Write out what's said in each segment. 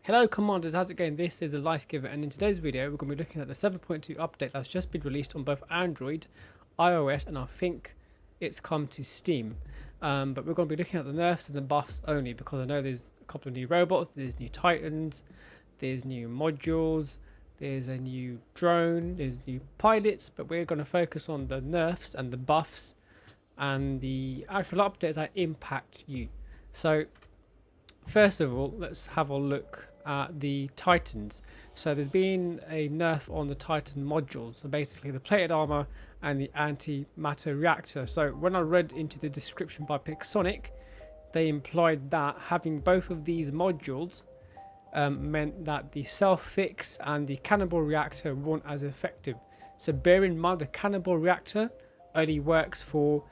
Hello Commanders, how's it going? This is a Life Giver, and in today's video we're going to be looking at the 7.2 update that's just been released on both Android, iOS, and I think it's come to Steam. But we're going to be looking at the nerfs and the buffs only, because I know there's a couple of new robots, there's new titans, there's new modules, there's a new drone, there's new pilots, but we're going to focus on the nerfs and the buffs and the actual updates that impact you. So first of all, let's have a look at the Titans. So there's been a nerf on the Titan modules, so basically the plated armor and the antimatter reactor. So when I read into the description by Pixonic, they implied that having both of these modules meant that the self-fix and the cannibal reactor weren't as effective. So bear in mind, the cannibal reactor only works for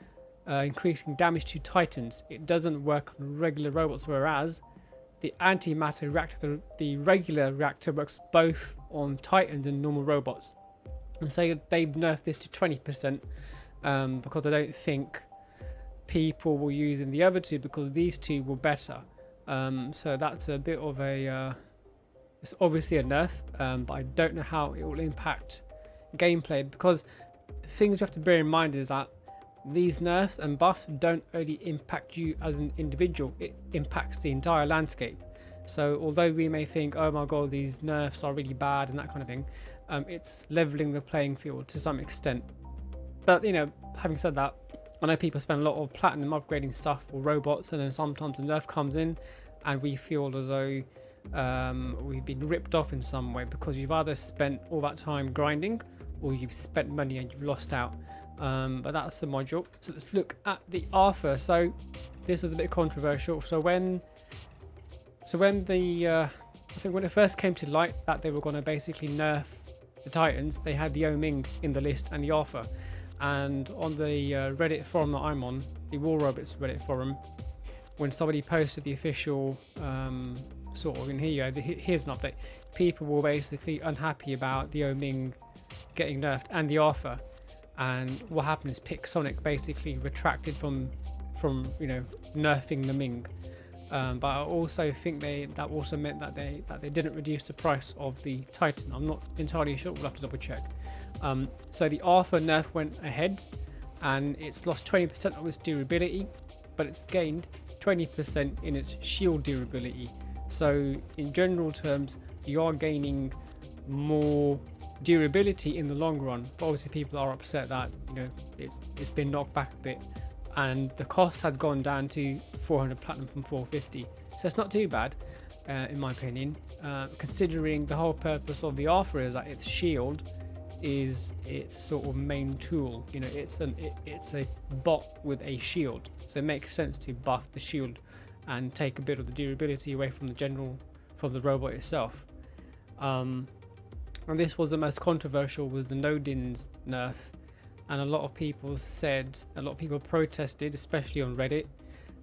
increasing damage to Titans. It doesn't work on regular robots, whereas the antimatter reactor, the regular reactor, works both on Titans and normal robots. And so they've nerfed this to 20% because I don't think people will use in the other two, because these two were better. So that's a bit of a it's obviously a nerf, but I don't know how it will impact gameplay, because things we have to bear in mind is that these nerfs and buffs don't only impact you as an individual, it impacts the entire landscape. So although we may think, oh my god, these nerfs are really bad and that kind of thing, it's leveling the playing field to some extent. But you know, having said that, I know people spend a lot of platinum upgrading stuff for robots, and then sometimes the nerf comes in and we feel as though we've been ripped off in some way, because you've either spent all that time grinding or you've spent money and you've lost out. But that's the module. So let's look at the alpha. So this was a bit controversial. So when the I think when it first came to light that they were going to basically nerf the Titans, they had the Oming in the list and the alpha. And on the Reddit forum that I'm on, the War Robots Reddit forum, when somebody posted the official sort of, and here's an update, people were basically unhappy about the Oming getting nerfed and the alpha. And what happened is Pixonic basically retracted from nerfing the Ming. But I also think that also meant that they didn't reduce the price of the Titan. I'm not entirely sure, we'll have to double check. So the alpha nerf went ahead and it's lost 20% of its durability, but it's gained 20% in its shield durability. So in general terms, you are gaining more durability in the long run, but obviously people are upset that it's been knocked back a bit, and the cost had gone down to 400 platinum from 450. So it's not too bad in my opinion, considering the whole purpose of the alpha is that its shield is its sort of main tool. It's a bot with a shield, so it makes sense to buff the shield and take a bit of the durability away from the robot itself. And this was the most controversial, was the Nodens nerf, and a lot of people protested, especially on Reddit.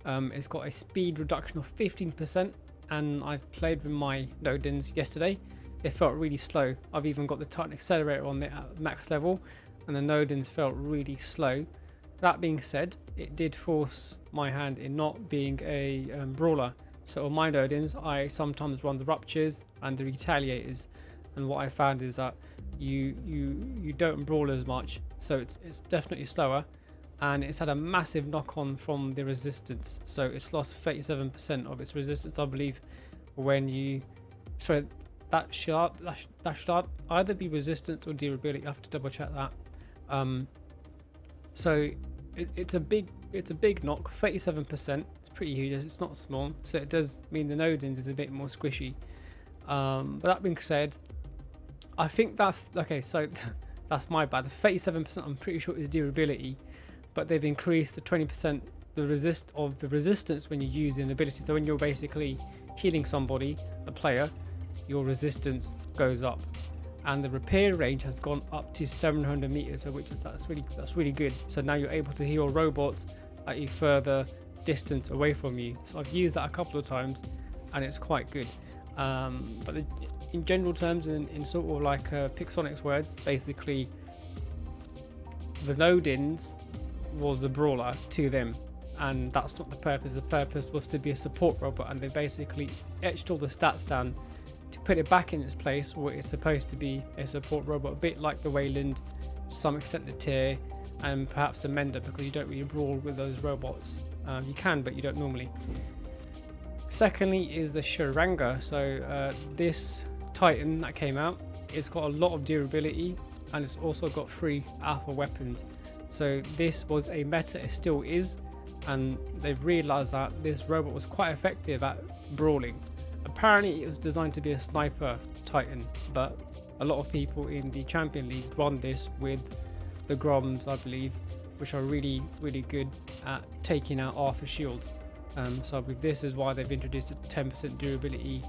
It's got a speed reduction of 15%, and I've played with my Nodens yesterday. It felt really slow. I've even got the Titan accelerator on it at max level, and the Nodens felt really slow. That being said, it did force my hand in not being a brawler. So on my Nodens, I sometimes run the ruptures and the retaliators. And what I found is that you don't brawl as much, so it's definitely slower, and it's had a massive knock-on from the resistance. So it's lost 37% of its resistance, I believe, when you that should either be resistance or durability. I have to double check that. So it's a big knock, 37%. It's pretty huge. It's not small, so it does mean the Nodens is a bit more squishy. But that being said, I think that, okay, so that's my bad. The 37% I'm pretty sure is durability, but they've increased the 20% the resistance when you use an ability. So when you're basically healing somebody, a player, your resistance goes up, and the repair range has gone up to 700 meters, so that's really good. So now you're able to heal robots at a further distance away from you. So I've used that a couple of times, and it's quite good. But in general terms, in sort of like Pixonic's words, basically the Nodens was a brawler to them, and that's not the purpose. The purpose was to be a support robot, and they basically etched all the stats down put it back in its place where it's supposed to be a support robot, a bit like the Wayland, to some extent the Tyr, and perhaps a Mender, because you don't really brawl with those robots. You can, but you don't normally. Secondly is the Sharanga. So this Titan that came out, it's got a lot of durability, and it's also got 3 alpha weapons. So this was a meta, it still is, and they've realized that this robot was quite effective at brawling. Apparently it was designed to be a sniper Titan, but a lot of people in the Champion Leagues run this with the Groms, I believe, which are really good at taking out Arthur shields. So I believe this is why they've introduced a 10% durability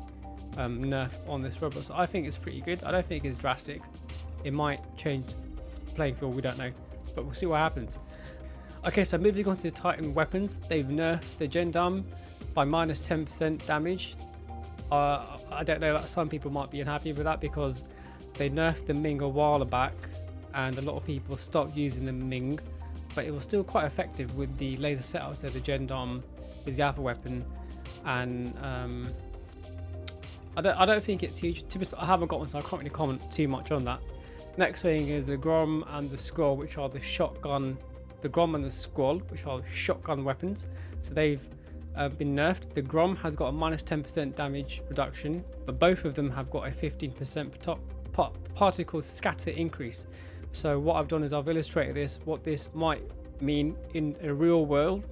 nerf on this robot. So I think it's pretty good. I don't think it's drastic. It might change playing field, we don't know, but we'll see what happens. Okay, so moving on to the Titan weapons, they've nerfed the Gendarme by minus 10% damage. I don't know, some people might be unhappy with that because they nerfed the Ming a while back and a lot of people stopped using the Ming, but it was still quite effective with the laser setup. So the Gendarme is the alpha weapon, and I don't think it's huge. To be honest, I haven't got one, so I can't really comment too much on that. Next thing is the Grom and the Scroll, which are the shotgun. The Grom and the Scroll, which are shotgun weapons. So they've been nerfed. The Grom has got a minus 10% damage reduction, but both of them have got a 15% particle scatter increase. So what I've done is I've illustrated this, what this might mean in a real world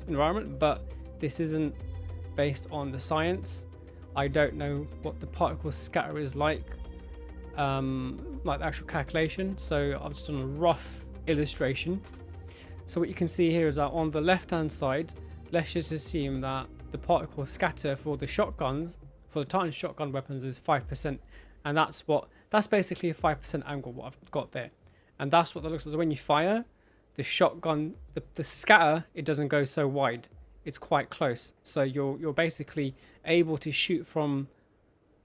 environment, but this isn't based on the science. I don't know what the particle scatter is like the actual calculation. So I've just done a rough illustration. So what you can see here is that on the left hand side, let's just assume that the particle scatter for the shotguns, for the Titan shotgun weapons, is 5%, and that's basically a 5% angle what I've got there, and that's what that looks like. So when you fire the shotgun, the scatter, it doesn't go so wide, it's quite close, so you're basically able to shoot from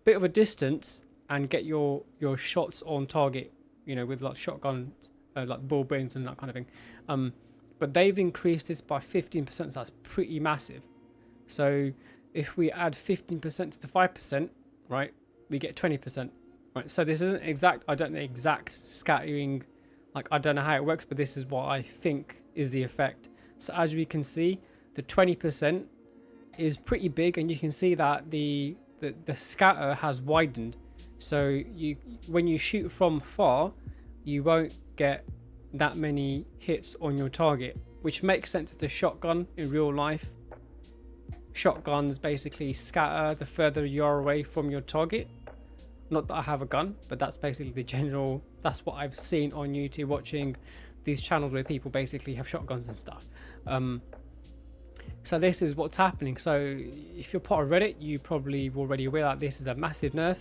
a bit of a distance and get your shots on target, you know, with like shotguns, like ball bearings and that kind of thing. But they've increased this by 15%, so that's pretty massive. So if we add 15% to the 5%, right, we get 20%, right? So this isn't exact, I don't know exact scattering, like I don't know how it works, but this is what I think is the effect. So as we can see, the 20% is pretty big, and you can see that the scatter has widened. So when you shoot from far, you won't get that many hits on your target, which makes sense. It's a shotgun in real life. Shotguns basically scatter the further you are away from your target. Not that I have a gun, but that's basically the general, that's what I've seen on YouTube watching these channels where people basically have shotguns and stuff. So this is what's happening. So if you're part of Reddit, you probably already aware that this is a massive nerf.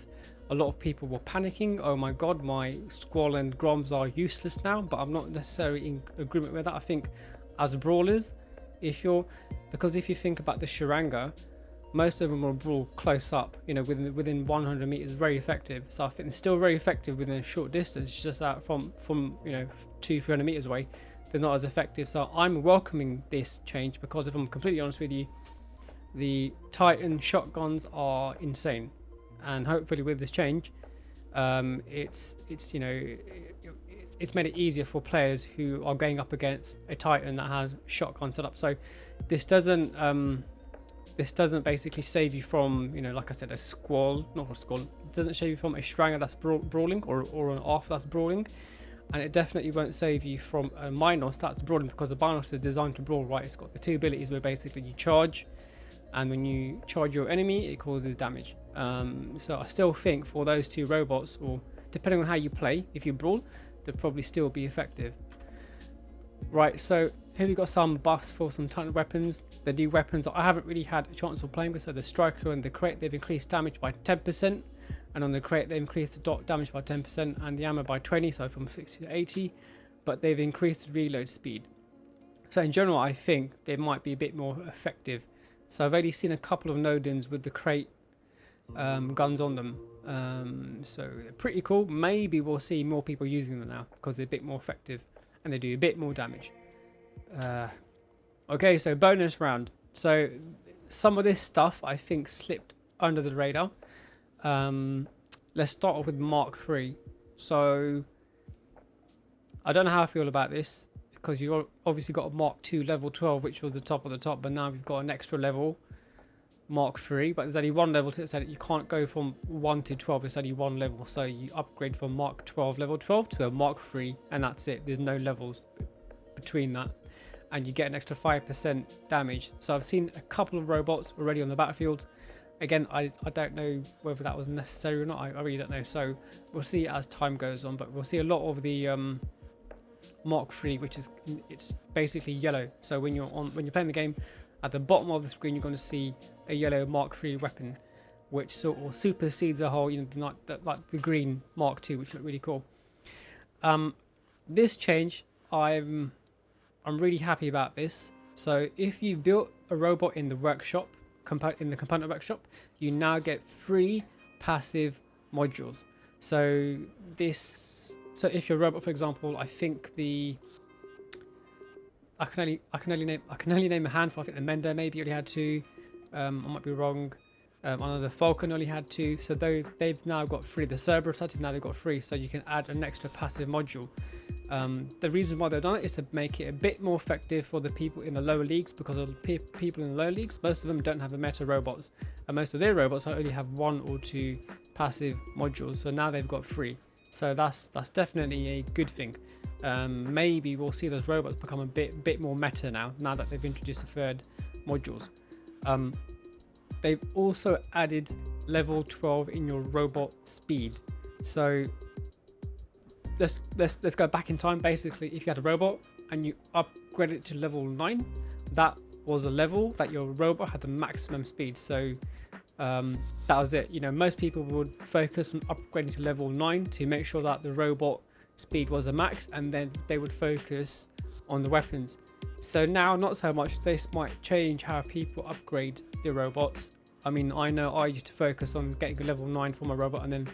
A lot of people were panicking. Oh my god, my Squall and Groms are useless now, but I'm not necessarily in agreement with that. I think as brawlers, because if you think about the Sharanga, most of them will brawl close up, you know, within 100 meters, very effective. So I think they're still very effective within a short distance. It's just that from you know 200-300 meters away, they're not as effective. So I'm welcoming this change because, if I'm completely honest with you, the Titan shotguns are insane. And hopefully with this change, it's you know, it's made it easier for players who are going up against a Titan that has shotgun set up. So this doesn't basically save you from, you know, like I said, a Squall, not a Squall. It doesn't save you from a Sharanga that's brawling or an Arth that's brawling, and it definitely won't save you from a Minos that's brawling, because the Minos is designed to brawl, right? It's got the 2 abilities where basically you charge, and when you charge your enemy, it causes damage. So I still think for those 2 robots, or depending on how you play, if you brawl, they'll probably still be effective. Right, so here we got some buffs for some Titan weapons. The new weapons I haven't really had a chance of playing with. So the Striker and the Crate, they've increased damage by 10%, and on the Crate they've increased the dot damage by 10% and the ammo by 20, so from 60 to 80, but they've increased the reload speed. So in general, I think they might be a bit more effective. So I've only seen a couple of Nodens with the Crate guns on them, so they're pretty cool. Maybe we'll see more people using them now because they're a bit more effective and they do a bit more damage. Okay, so bonus round. So some of this stuff I think slipped under the radar. Let's start off with Mark 3. So I don't know how I feel about this, because you obviously got a Mark 2 level 12, which was the top of the top, but now we've got an extra level, Mark 3, but there's only one level to it, so you can't go from 1 to 12, it's only one level, so you upgrade from Mark 12 level 12 to a Mark 3, and that's it. There's no levels between that, and you get an extra 5% damage. So I've seen a couple of robots already on the battlefield. Again, I don't know whether that was necessary or not. I really don't know, so we'll see as time goes on, but we'll see a lot of the Mark 3, which is, it's basically yellow. So when you're playing the game, at the bottom of the screen you're going to see a yellow Mark 3 weapon, which sort of supersedes the whole, like the green Mark 2, which look really cool. This change, I'm really happy about this. So if you built a robot in the workshop, in the component workshop, you now get 3 passive modules. So if your robot, for example, I think I can only name a handful. I think the Mender maybe only had 2. I might be wrong. I know the Falcon only had 2. So they've now got 3. The Cerberus, now they've got 3. So you can add an extra passive module. The reason why they've done it is to make it a bit more effective for the people in the lower leagues, because of the people in the lower leagues, most of them don't have the meta robots, and most of their robots only have 1 or 2 passive modules. So now they've got 3. So that's definitely a good thing. Maybe we'll see those robots become a bit more meta now that they've introduced the 3rd modules. They've also added level 12 in your robot speed. So let's go back in time. Basically, if you had a robot and you upgrade it to level 9, that was a level that your robot had the maximum speed. So that was it. Most people would focus on upgrading to level 9 to make sure that the robot speed was a max, and then they would focus on the weapons. So now, not so much. This might change how people upgrade their robots. I mean, I know I used to focus on getting a level 9 for my robot and then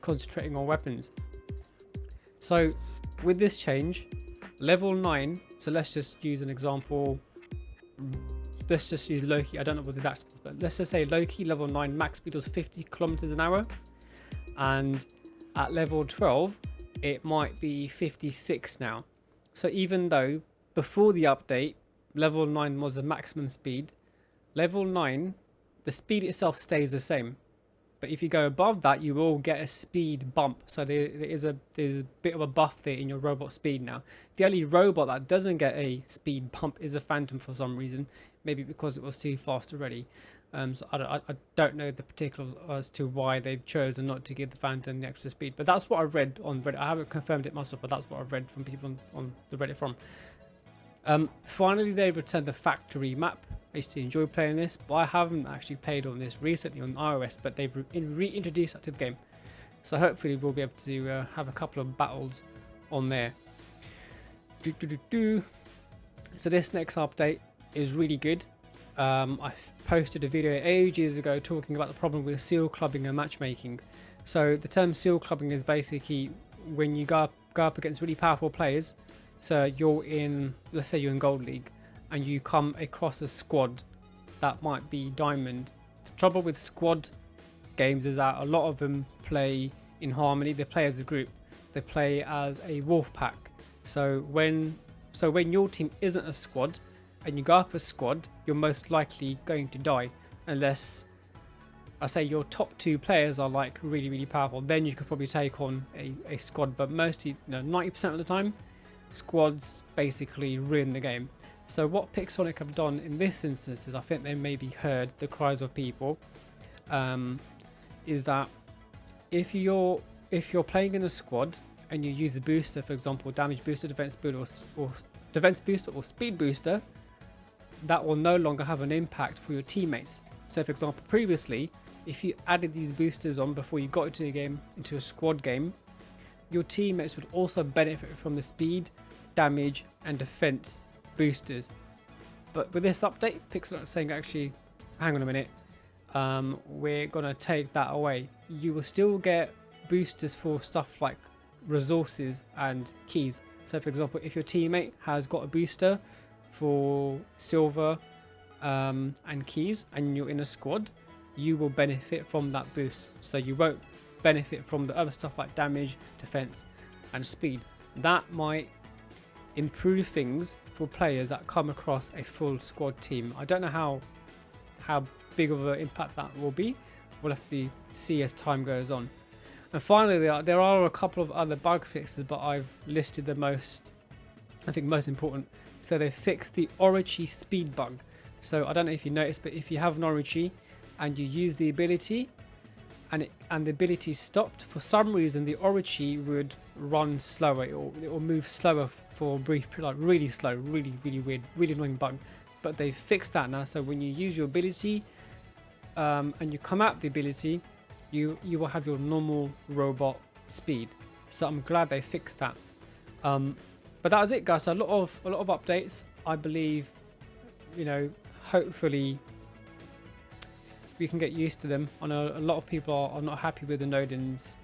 concentrating on weapons. So with this change, level 9, so let's just use an example. Let's just use Loki. I don't know what the exact speed is, but let's just say Loki level 9 max speed was 50 kilometers an hour, and at level 12 it might be 56 now. So even though before the update level 9 was the maximum speed, level 9 the speed itself stays the same, but if you go above that you will get a speed bump. So there's a bit of a buff there in your robot speed now. The only robot that doesn't get a speed bump is a Phantom for some reason, maybe because it was too fast already. So I don't know the particulars as to why they've chosen not to give the Phantom the extra speed, but that's what I read on Reddit. I haven't confirmed it myself, but that's what I've read from people on the Reddit from. Finally, they returned the factory map. I used to enjoy playing this, but I haven't actually played on this recently on iOS, but they've reintroduced that to the game. So hopefully we'll be able to have a couple of battles on there. So this next update is really good. I posted a video ages ago talking about the problem with seal clubbing and matchmaking. So the term seal clubbing is basically when you go up against really powerful players. So you're in, let's say you're in Gold League, and you come across a squad that might be Diamond. The trouble with squad games is that a lot of them play in harmony. They play as a group. They play as a wolf pack. So when your team isn't a squad and you go up a squad, you're most likely going to die, unless I say your top 2 players are like really, really powerful. Then you could probably take on a squad, but mostly, 90% of the time, squads basically ruin the game. So what Pixonic have done in this instance is, I think they maybe heard the cries of people, is that if you're playing in a squad and you use a booster, for example, damage booster, defense booster, or defense booster or speed booster, that will no longer have an impact for your teammates. So for example, previously, if you added these boosters on before you got into the game, into a squad game, your teammates would also benefit from the speed, damage and defense boosters. But with this update, Pixel are saying, actually, hang on a minute, we're gonna take that away. You will still get boosters for stuff like resources and keys. So for example, if your teammate has got a booster for silver and keys and you're in a squad, you will benefit from that boost. So you won't benefit from the other stuff like damage, defense, and speed. That might improve things for players that come across a full squad team. I don't know how big of an impact that will be. We'll have to see as time goes on. And finally, there are a couple of other bug fixes, but I've listed the most important. So they fixed the Orochi speed bug. So I don't know if you noticed, but if you have an Orochi and you use the ability and the ability stopped, for some reason the Orochi would run slower, or it will move slower for a brief period, like really slow, really weird, really annoying bug. But they fixed that now, so when you use your ability and you come out the ability, you will have your normal robot speed. So I'm glad they fixed that. But that was it, guys. So a lot of updates. I believe, you know, hopefully we can get used to them. I know a lot of people are not happy with the Nodens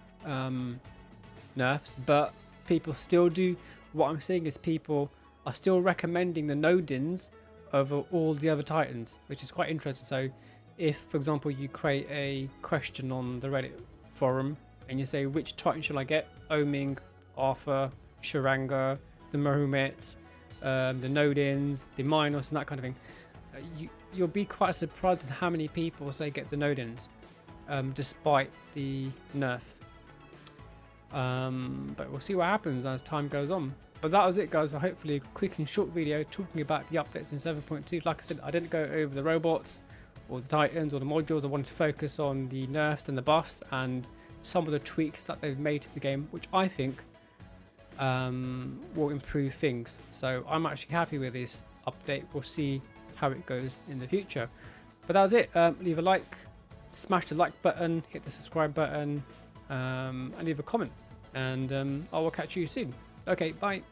nerfs, but people still do. What I'm seeing is people are still recommending the Nodens over all the other Titans, which is quite interesting. So if, for example, you create a question on the Reddit forum and you say, which Titan should I get? Oming, Arthur, Sharanga, the Mahomets, the Nodens, the Minos, and that kind of thing. You'll be quite surprised at how many people say get the Nodens, despite the nerf. But we'll see what happens as time goes on. But that was it, guys. So hopefully a quick and short video talking about the updates in 7.2. Like I said, I didn't go over the robots or the Titans or the modules. I wanted to focus on the nerfs and the buffs and some of the tweaks that they've made to the game, which I think will improve things. So I'm actually happy with this update. We'll see how it goes in the future. But that was it. Leave a like, smash the like button, hit the subscribe button, and leave a comment. And I will catch you soon. Okay, bye.